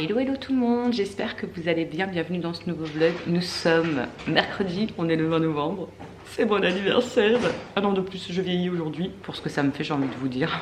Hello hello tout le monde, j'espère que vous allez bien, bienvenue dans ce nouveau vlog. Nous sommes mercredi, on est le 20 novembre, c'est mon anniversaire. Un an de plus, je vieillis aujourd'hui, pour ce que ça me fait j'ai envie de vous dire.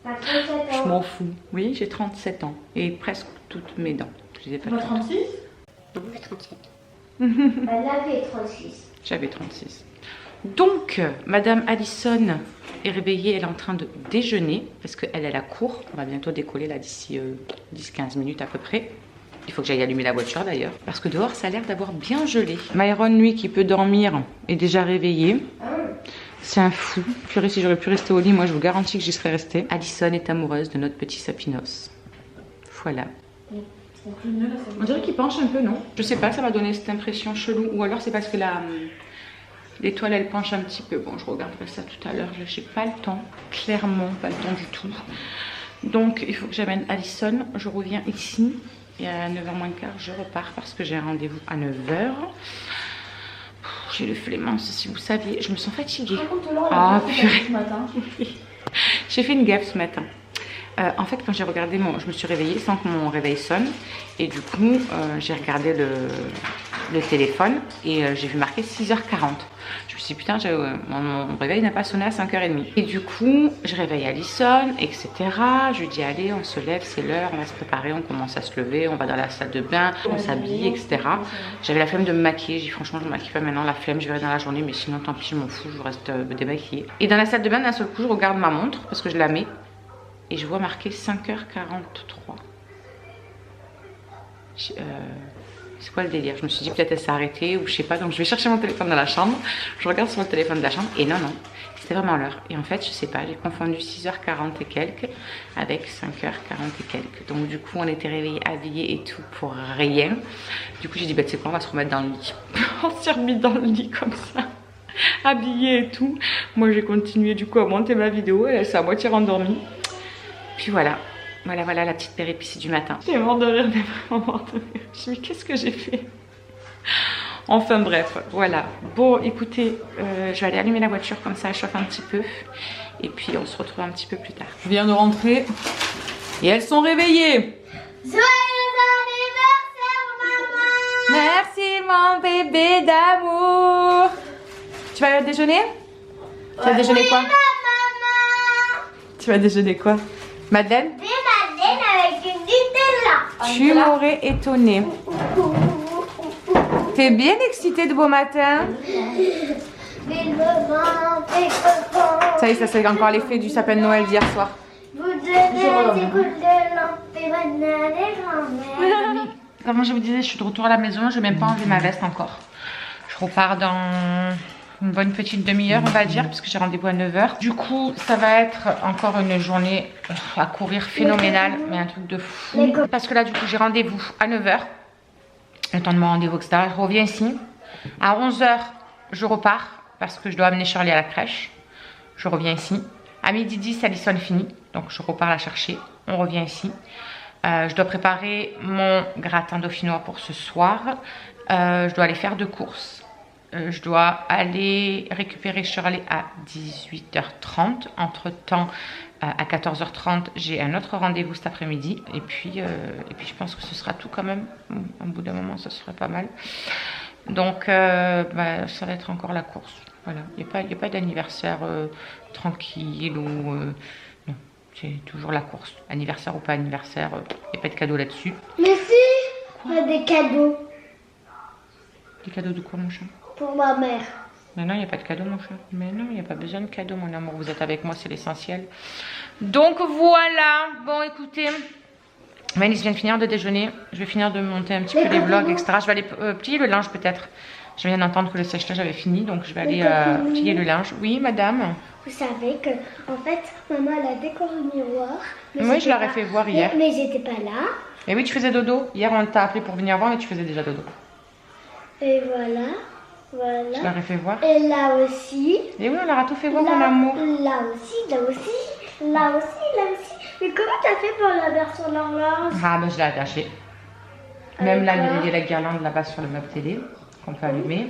Je m'en fous, oui j'ai 37 ans et presque toutes mes dents. Je les ai pas 36 37. Elle avait 36. J'avais 36. Donc, Madame Allison est réveillée, elle est en train de déjeuner parce qu'elle est à la cour. On va bientôt décoller là d'ici 10-15 minutes à peu près. Il faut que j'aille allumer la voiture d'ailleurs parce que dehors ça a l'air d'avoir bien gelé. Myron, lui qui peut dormir, est déjà réveillé. C'est un fou. Purée, si j'aurais pu rester au lit, moi je vous garantis que j'y serais restée. Allison est amoureuse de notre petit Sapinos. Voilà. On dirait qu'il penche un peu, non? Je sais pas, ça m'a donné cette impression chelou. Ou alors c'est parce que l'étoile elle penche un petit peu. Bon, je regarderai ça tout à l'heure. Je n'ai pas le temps, clairement pas le temps du tout. Donc il faut que j'amène Allison. Je reviens ici et à 9h moins le quart je repars parce que j'ai un rendez-vous à 9h. J'ai le flémence si vous saviez. Je me sens fatiguée. Ah purée. J'ai fait une gaffe ce matin. En fait, quand j'ai regardé je me suis réveillée sans que mon réveil sonne. Et du coup, j'ai regardé le téléphone et j'ai vu marqué 6h40. Je me suis dit, putain, mon réveil n'a pas sonné à 5h30. Et du coup, je réveille Allison, etc. Je lui dis, allez, on se lève, c'est l'heure, on va se préparer, on commence à se lever, on va dans la salle de bain, on s'habille, etc. J'avais la flemme de me maquiller. J'ai dit, franchement, je me maquille pas maintenant, la flemme, je verrai dans la journée, mais sinon, tant pis, je m'en fous, je reste démaquillée. Et dans la salle de bain, d'un seul coup, je regarde ma montre parce que je la mets. Et je vois marqué 5h43. C'est quoi le délire? Je me suis dit peut-être elle s'est arrêtée ou je sais pas. Donc je vais chercher mon téléphone dans la chambre. Je regarde sur le téléphone de la chambre et non, c'était vraiment l'heure. Et en fait, je sais pas, j'ai confondu 6h40 et quelques avec 5h40 et quelques. Donc du coup, on était réveillés, habillés et tout pour rien. Du coup, j'ai dit, bah tu sais quoi, on va se remettre dans le lit. On s'est remis dans le lit comme ça, habillés et tout. Moi, j'ai continué du coup à monter ma vidéo. Elle s'est à moitié rendormie. Puis voilà, voilà la petite péripétie du matin. J'ai mort de rire, mais vraiment mort de rire. Je me suis dit, qu'est-ce que j'ai fait? Enfin bref, voilà. Bon, écoutez, je vais aller allumer la voiture comme ça, elle chauffe un petit peu. Et puis on se retrouve un petit peu plus tard. Je viens de rentrer et elles sont réveillées. Joyeux anniversaire, maman! Merci mon bébé d'amour. Tu vas déjeuner? Tu vas déjeuner quoi? Tu vas déjeuner quoi? Madeleine? Des madeleines avec du Nutella. Tu m'aurais étonnée. T'es bien excitée de beau matin? Ça y est, ça c'est encore l'effet du sapin de Noël d'hier soir. Vous devez des coups de lampe et banane et grand-mère. Comme je vous disais, je suis de retour à la maison, je n'ai même pas enlevé ma veste encore. Je repars dans une bonne petite demi-heure on va dire, parce que j'ai rendez-vous à 9h. Du coup, ça va être encore une journée à courir phénoménale, mais un truc de fou. Parce que là, du coup, j'ai rendez-vous à 9h. Le temps de mon rendez-vous, etc. Je reviens ici. À 11h, je repars, parce que je dois amener Shirley à la crèche. Je reviens ici. À 12h10, Allison finit, donc je repars la chercher. On revient ici. Je dois préparer mon gratin dauphinois pour ce soir. Je dois aller faire 2 courses. Je dois aller récupérer Shirley à 18h30. Entre temps, à 14h30, j'ai un autre rendez-vous cet après-midi. Et puis je pense que ce sera tout quand même. Au bout d'un moment, ça serait pas mal. Donc, ça va être encore la course. Voilà, il n'y a pas d'anniversaire tranquille ou... non, c'est toujours la course. Anniversaire ou pas anniversaire, il n'y a pas de cadeau là-dessus. Mais si, on a des cadeaux. Des cadeaux de quoi, mon chat? Pour ma mère. Mais non, il n'y a pas de cadeau, mon chat. Mais non, il n'y a pas besoin de cadeau, mon amour. Vous êtes avec moi, c'est l'essentiel. Donc voilà. Bon, écoutez. Maëlys vient de finir de déjeuner. Je vais finir de monter un petit peu les vlogs, etc. Je vais aller plier le linge, peut-être. Je viens d'entendre que le sèche-linge avait fini, donc je vais aller plier le linge. Oui, madame. Vous savez que, en fait, maman, elle a décoré le miroir. Oui, je l'aurais fait voir hier. Mais j'étais pas là. Et oui, tu faisais dodo. Hier, on t'a appelé pour venir voir, mais tu faisais déjà dodo. Et voilà. Voilà. Je l'aurais fait voir. Et là aussi. Et oui, on leur a tout fait voir, mon amour. Là aussi, là aussi, là aussi, là aussi. Mais comment t'as fait pour la version l'horloge? Ah, ben je l'ai attaché. Même là, il y a la guirlande là-bas sur le meuble télé qu'on peut allumer.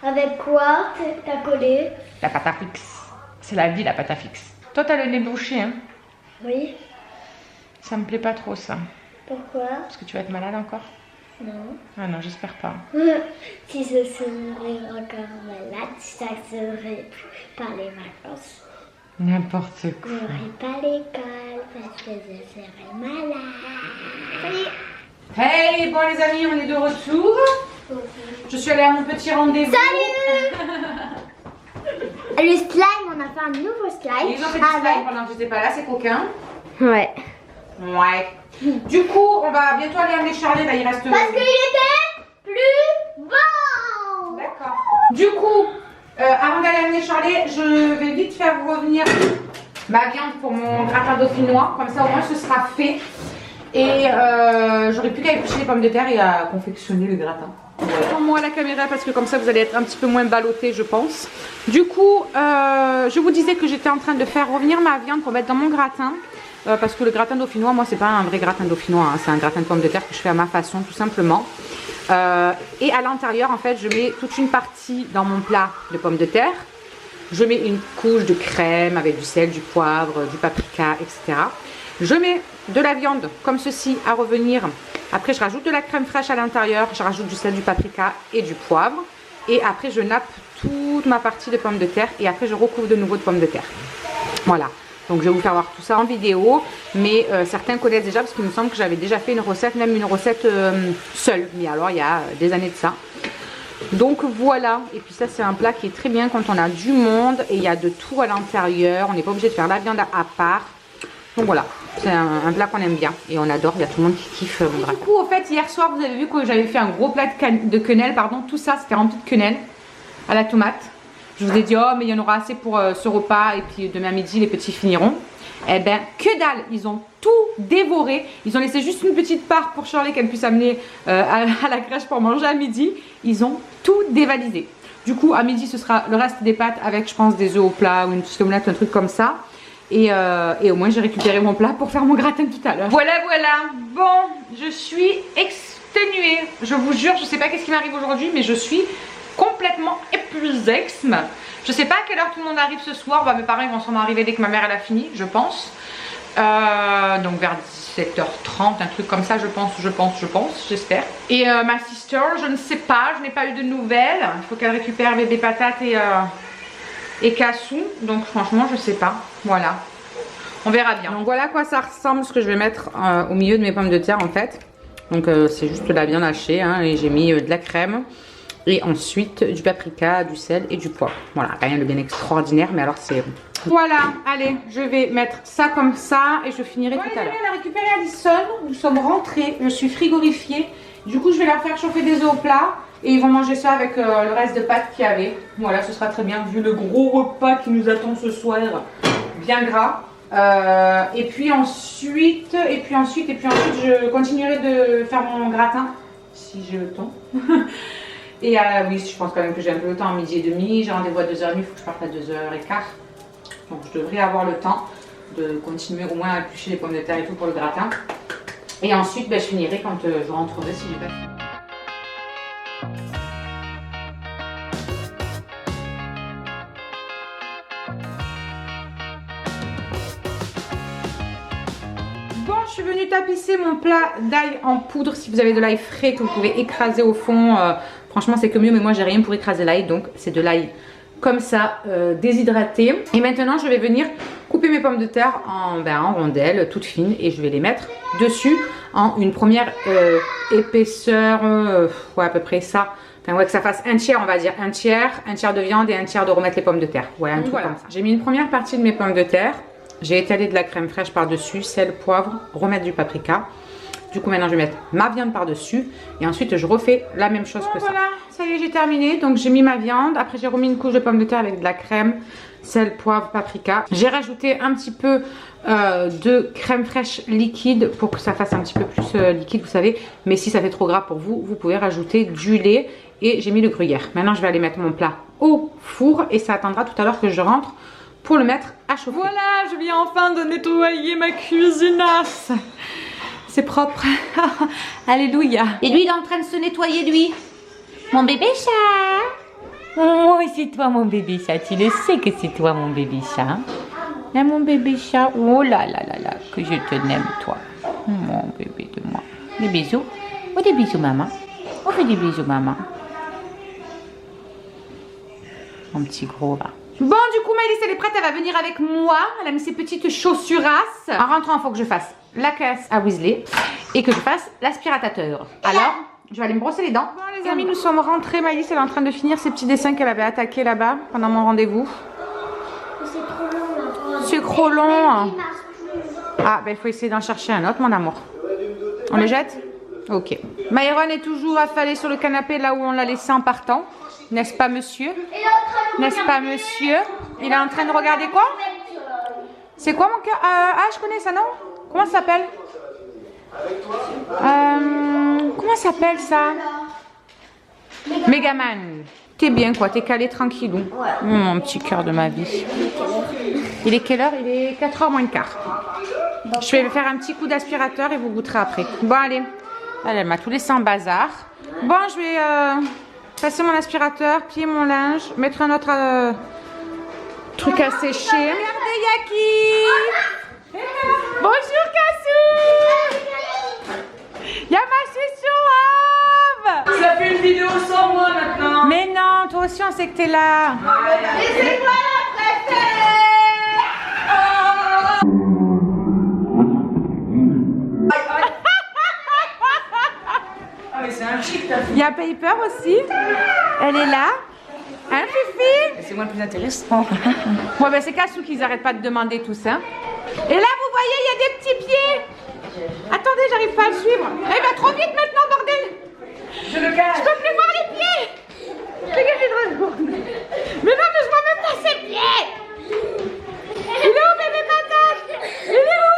Avec quoi t'as collé? La pâte à fixe. C'est la vie, la pâte à fixe. Toi, t'as le nez bouché, hein? Oui. Ça me plaît pas trop, ça. Pourquoi? Parce que tu vas être malade encore? Non. Ah non, j'espère pas. Si je serais encore malade, ça serait par les vacances. N'importe quoi. Je n'aurais pas l'école parce que je serais malade. Salut. Hey, bon les amis, on est de retour. Je suis allée à mon petit rendez-vous. Salut. Le slime, on a fait un nouveau slime. Ils ont fait du slime pendant que j'étais pas là, c'est coquin. Ouais. Ouais. Du coup, on va bientôt aller amener Charlie, là il reste... Parce qu'il était plus bon. D'accord. Du coup, avant d'aller amener Charlie, je vais vite faire revenir ma viande pour mon gratin dauphinois. Comme ça au moins ce sera fait. Et j'aurai plus qu'à éplucher les pommes de terre et à confectionner le gratin. Prends-moi la caméra parce que comme ça vous allez être un petit peu moins ballotté je pense. Du coup, je vous disais que j'étais en train de faire revenir ma viande pour mettre dans mon gratin. Parce que le gratin dauphinois, moi c'est pas un vrai gratin dauphinois, hein, c'est un gratin de pommes de terre que je fais à ma façon tout simplement. Et à l'intérieur en fait je mets toute une partie dans mon plat de pommes de terre. Je mets une couche de crème avec du sel, du poivre, du paprika, etc. Je mets de la viande comme ceci à revenir. Après je rajoute de la crème fraîche à l'intérieur, je rajoute du sel, du paprika et du poivre. Et après je nappe toute ma partie de pommes de terre et après je recouvre de nouveau de pommes de terre. Voilà. Donc je vais vous faire voir tout ça en vidéo, mais certains connaissent déjà parce qu'il me semble que j'avais déjà fait une recette, même une recette seule, mais alors il y a des années de ça. Donc voilà, et puis ça c'est un plat qui est très bien quand on a du monde et il y a de tout à l'intérieur, on n'est pas obligé de faire la viande à part. Donc voilà, c'est un plat qu'on aime bien et on adore, il y a tout le monde qui kiffe mon gratin. Du coup au fait hier soir vous avez vu que j'avais fait un gros plat de quenelle, pardon, tout ça c'était rempli de quenelle à la tomate. Je vous ai dit, oh, mais il y en aura assez pour ce repas. Et puis demain midi, les petits finiront. Eh ben, que dalle. Ils ont tout dévoré. Ils ont laissé juste une petite part pour Shirley qu'elle puisse amener à la crèche pour manger à midi. Ils ont tout dévalisé. Du coup, à midi, ce sera le reste des pâtes avec, je pense, des œufs au plat ou une petite omelette, un truc comme ça. Et au moins, j'ai récupéré mon plat pour faire mon gratin tout à l'heure. Voilà, voilà. Bon, je suis exténuée. Je vous jure, je sais pas qu'est-ce qui m'arrive aujourd'hui, mais je suis complètement épuisée. Je sais pas à quelle heure tout le monde arrive ce soir. Bah, mes parents ils vont sûrement arriver dès que ma mère elle a fini, je pense. Donc vers 17h30, un truc comme ça, je pense, j'espère. Et ma sister, je ne sais pas, je n'ai pas eu de nouvelles. Il faut qu'elle récupère bébé patate et Cassou. Donc franchement, je sais pas. Voilà. On verra bien. Donc voilà à quoi ça ressemble ce que je vais mettre au milieu de mes pommes de terre en fait. Donc c'est juste de la viande hachée hein, et j'ai mis de la crème. Et ensuite du paprika, du sel et du poivre. Voilà, rien de bien extraordinaire, mais alors c'est... Voilà, allez, je vais mettre ça comme ça et je finirai tout à l'heure. On a récupéré Alison, nous sommes rentrés, je suis frigorifiée. Du coup, je vais leur faire chauffer des œufs au plat et ils vont manger ça avec le reste de pâtes qu'il y avait. Voilà, ce sera très bien vu le gros repas qui nous attend ce soir, bien gras. Et puis ensuite, je continuerai de faire mon gratin si j'ai le temps. Et oui, je pense quand même que j'ai un peu le temps à midi et demi. J'ai rendez-vous à 2h30, il faut que je parte à 2h15. Donc je devrais avoir le temps de continuer au moins à éplucher les pommes de terre et tout pour le gratin. Et ensuite, ben, je finirai quand je rentrerai si j'ai pas fini. Bon, je suis venue tapisser mon plat d'ail en poudre. Si vous avez de l'ail frais que vous pouvez écraser au fond, franchement c'est que mieux, mais moi j'ai rien pour écraser l'ail, donc c'est de l'ail comme ça, déshydraté. Et maintenant je vais venir couper mes pommes de terre en rondelles toutes fines et je vais les mettre dessus en une première épaisseur, ouais à peu près ça. Enfin ouais, que ça fasse un tiers, on va dire un tiers de viande et un tiers de remettre les pommes de terre. Ouais, un truc comme ça. J'ai mis une première partie de mes pommes de terre. J'ai étalé de la crème fraîche par-dessus, sel, poivre, remettre du paprika. Du coup maintenant je vais mettre ma viande par-dessus et ensuite je refais la même chose que ça. Voilà, ça y est j'ai terminé. Donc j'ai mis ma viande, après j'ai remis une couche de pommes de terre avec de la crème, sel, poivre, paprika. J'ai rajouté un petit peu de crème fraîche liquide pour que ça fasse un petit peu plus liquide vous savez. Mais si ça fait trop gras pour vous, vous pouvez rajouter du lait et j'ai mis le gruyère. Maintenant je vais aller mettre mon plat au four et ça attendra tout à l'heure que je rentre pour le mettre à chauffer. Voilà, je viens enfin de nettoyer ma cuisinasse. C'est propre. Alléluia. Et lui, il est en train de se nettoyer, lui. Mon bébé chat. Oh, c'est toi, mon bébé chat. Tu le sais que c'est toi, mon bébé chat. Là, mon bébé chat. Oh là là là là, que je te n'aime, toi. Mon bébé de moi. Des bisous. Oh, des bisous, maman. On fait des bisous, maman. Mon petit gros, va. Bon, du coup, Maëlys, elle est prête. Elle va venir avec moi. Elle a mis ses petites chaussurasses. En rentrant, il faut que je fasse la caisse à Weasley et que je fasse l'aspirateur. Alors, je vais aller me brosser les dents. Bon, les amis, nous sommes rentrés. Maëlys, elle est en train de finir ses petits dessins qu'elle avait attaqués là-bas pendant mon rendez-vous. C'est trop long là. C'est trop long. Ah, ben il faut essayer d'en chercher un autre, mon amour. On les jette? Ok. Myron est toujours affalé sur le canapé là où on l'a laissé en partant. N'est-ce pas, monsieur? N'est-ce pas, monsieur? Il est en train de regarder quoi? C'est quoi, mon cœur? Ah, je connais ça, non? Comment ça s'appelle? Comment ça s'appelle, ça? Megaman. T'es bien, quoi. T'es calé tranquillou. Mon petit cœur de ma vie. Il est quelle heure? Il est 4h moins le quart. Je vais faire un petit coup d'aspirateur et vous goûterez après. Bon, allez. Elle m'a tout laissé en bazar. Bon, je vais passer mon aspirateur, plier mon linge, mettre un autre truc à sécher. Regardez, Yaki. Bonjour, Cassou. Y'a ma chouchou. Ça fait une vidéo sans moi maintenant. Mais non, toi aussi on sait que t'es là. Et c'est moi la préférée. Ah mais c'est un chic ta fille. Il y a Paper aussi. Elle est là. Hein, Fifi? C'est moi le plus intéressant. Bon, ben c'est Cassou qu'ils n'arrêtent pas de demander tout ça. Et là, vous voyez, il y a des petits pieds. Attendez, j'arrive pas à le suivre. Elle va trop vite maintenant, bordel. Je le cache. Je peux plus voir les pieds. Regardez, mais non, mais je vois même pas ses pieds. Il est où, bébé patate? Il est où?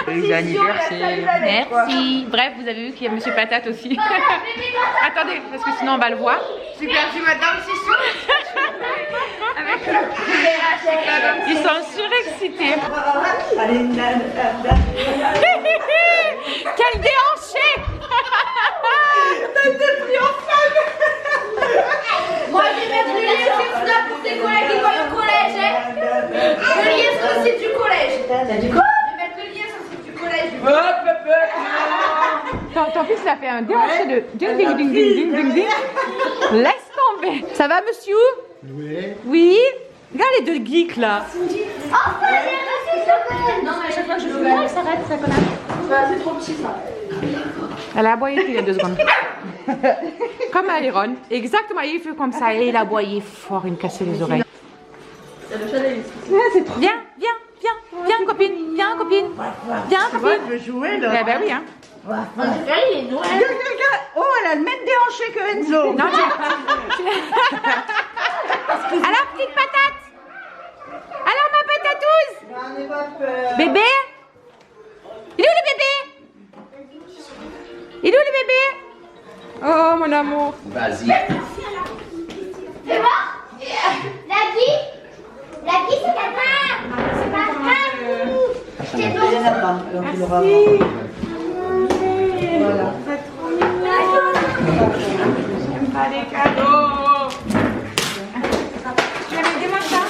Joyeux anniversaire. Merci. Bref, vous avez vu qu'il y a Monsieur Patate aussi. Attendez, parce que sinon on va le voir. J'ai perdu madame, c'est sûr. Avec Ils sont surexcités. Quel déhanché. Moi, je vais mettre le lien sur Snap pour tes collègues qui vont au collège. Le lien sur le site du collège. T'as dit quoi? Je vais mettre le lien sur le site du collège. Ton fils il a fait un déhanché de ding ding ding ding ding ding ding. Laisse tomber. Ça va, monsieur? Oui. Oui. Regarde les deux geeks là. Oh, faut aller aussi sur le collège. Non, mais à chaque fois que je joue, elle s'arrête, ça connaît. C'est trop petit ça. Elle a aboyé il y a 2 secondes. Comme Aléron. Exactement, il fait comme ça et il a aboyé fort, il me cassait les oreilles. C'est trop bien, viens, viens copine, viens copine. Viens copine. Je veux jouer là. Eh ben oui, hein. Oh, elle a le même déhanché que Enzo. Non, alors, petite patate. Alors, ma patatouse. N'en aie pas peur. Bébé. Il est où le bébé? Il est où le bébé? Oh, mon amour. Vas-y. C'est bon? La qui c'est papa. C'est papa. C'est bon. Merci. Voilà. J'aime pas les cadeaux. Tu vas m'aider, moi, ça?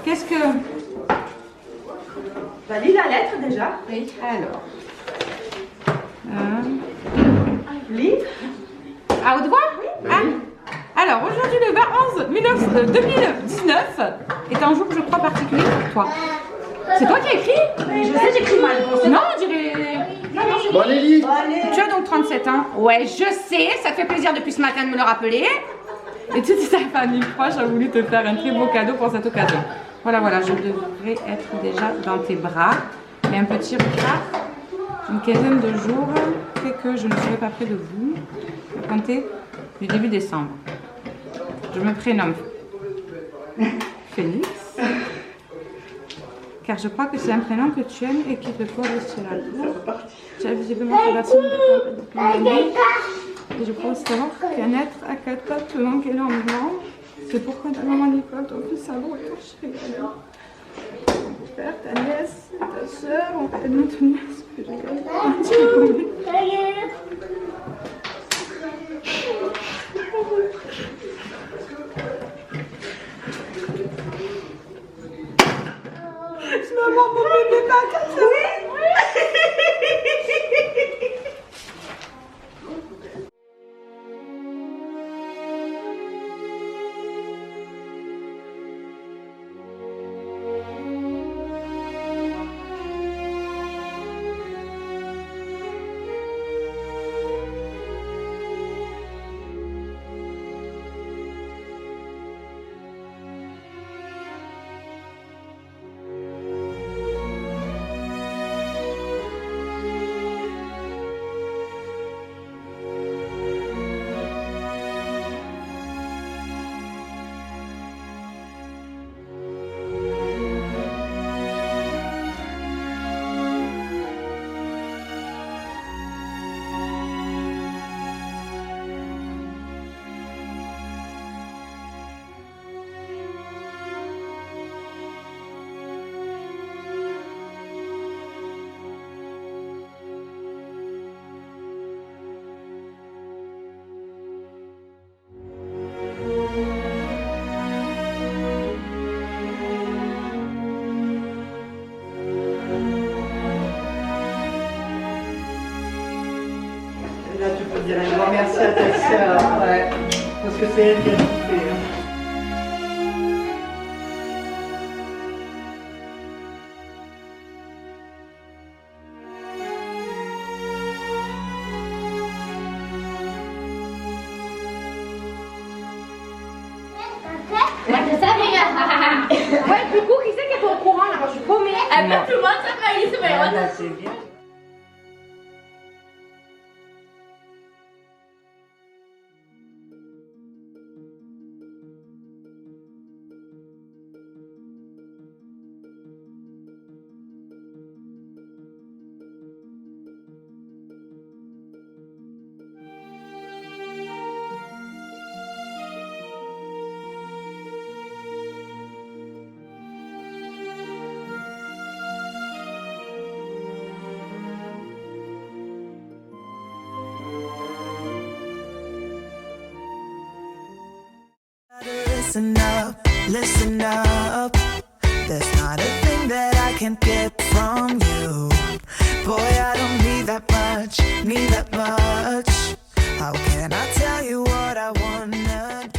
Qu'est-ce que... T'as lu la lettre déjà? Oui. Alors. Lis. À haute voix? Ah. Alors, aujourd'hui, le 20 2019 est un jour, je crois, particulier pour toi. C'est toi qui as écrit? Je sais, j'écris mal. Non, on dirait... Bon, Lily. Tu as donc 37 ans. Ouais, je sais, ça te fait plaisir depuis ce matin de me le rappeler. Et toute ta famille proche a voulu te faire un très beau cadeau pour cette occasion. Voilà, voilà, je devrais être déjà dans tes bras. Et un petit retard d'une quinzaine de jours fait que je ne serai pas près de vous à compter du début décembre. Je me prénomme Phoenix, car je crois que c'est un prénom que tu aimes et qui te colle sur la peau. Tu as visiblement traversé une année. Et je pense savoir qu'un être à 4 pattes te manque énormément. C'est pourquoi ta maman Nicole, ton fils Sabo et ton chéri. Père, ta nièce, ta soeur, on fait non, ton nièce. Maman, mon bébé pas cassé. Là, tu peux dire un grand merci à ta sœur, ouais, parce que c'est elle qui a tout fait. Ouais, du coup, qui c'est qui est au courant là? Moi, je suis paumée. Elle peut tout le monde, ça va aller, c'est vrai. C'est bien. Listen up, listen up. There's not a thing that I can't get from you. Boy, I don't need that much, need that much. How can I tell you what I wanna do?